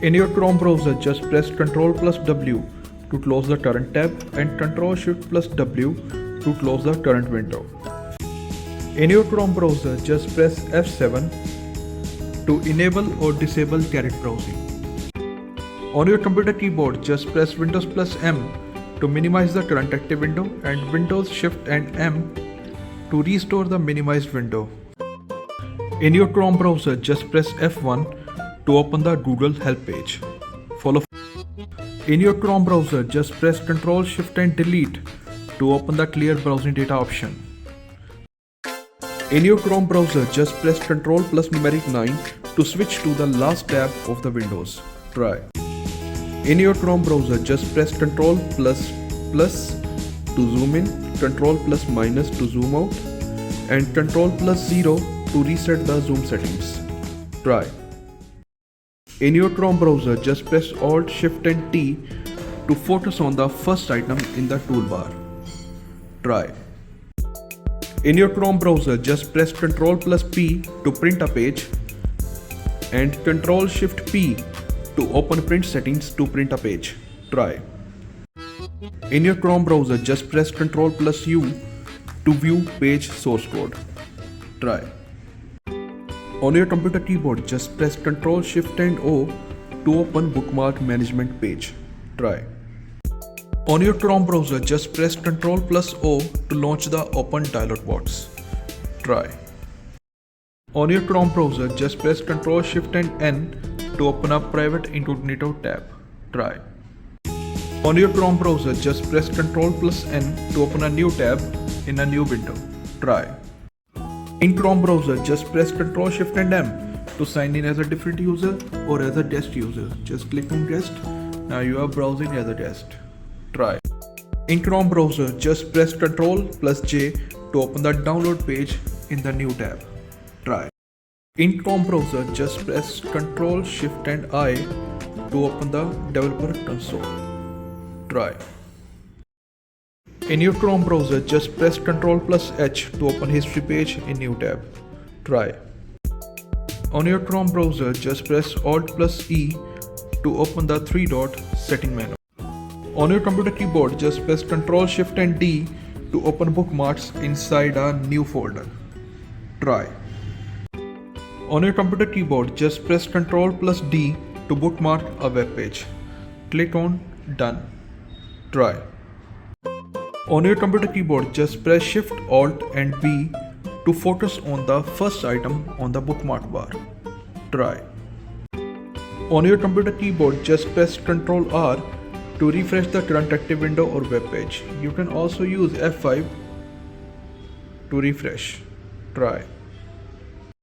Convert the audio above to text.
In your Chrome browser, just press Ctrl plus W to close the current tab and Ctrl Shift plus W to close the current window. In your Chrome browser, just press F7 to enable or disable carrot browsing. On your computer keyboard, just press Windows plus M to minimize the current active window and Windows Shift and M to restore the minimized window. In your Chrome browser, just press F1 to open the Google help page. In your Chrome browser, just press Ctrl Shift and Delete to open the clear browsing data option. In your Chrome browser, just press Ctrl plus numeric 9 to switch to the last tab of the windows. Try. In your Chrome browser, just press Ctrl plus to zoom in, Ctrl plus minus to zoom out, and Ctrl plus 0 to reset the zoom settings. Try. In your Chrome browser, just press Alt, Shift and T to focus on the first item in the toolbar. Try. In your Chrome browser, just press Ctrl plus P to print a page and Ctrl Shift P to open print settings to print a page. Try. In your Chrome browser, just press Ctrl plus U to view page source code. Try. On your computer keyboard, just press Ctrl Shift and O to open bookmark management page. Try. On your Chrome browser, just press Ctrl plus O to launch the open dialog box. Try. On your Chrome browser, just press Ctrl Shift and N to open a private incognito tab. Try. On your Chrome browser, just press Ctrl plus N to open a new tab in a new window. Try. In Chrome browser, just press Ctrl Shift and M to sign in as a different user or as a guest user. Just click on guest. Now you are browsing as a guest. Try. In Chrome browser, just press Ctrl plus J to open the download page in the new tab. Try. In Chrome browser, just press Ctrl Shift and I to open the developer console. Try. In your Chrome browser, just press Ctrl plus H to open history page in new tab. Try. On your Chrome browser, just press Alt plus E to open the 3-dot setting menu. On your computer keyboard, just press Ctrl Shift and D to open bookmarks inside a new folder. Try. On your computer keyboard, just press Ctrl plus D to bookmark a web page. Click on Done. Try. On your computer keyboard, just press Shift, Alt and B to focus on the first item on the bookmark bar. Try. On your computer keyboard, just press Ctrl R to refresh the current active window or web page. You can also use F5 to refresh. Try.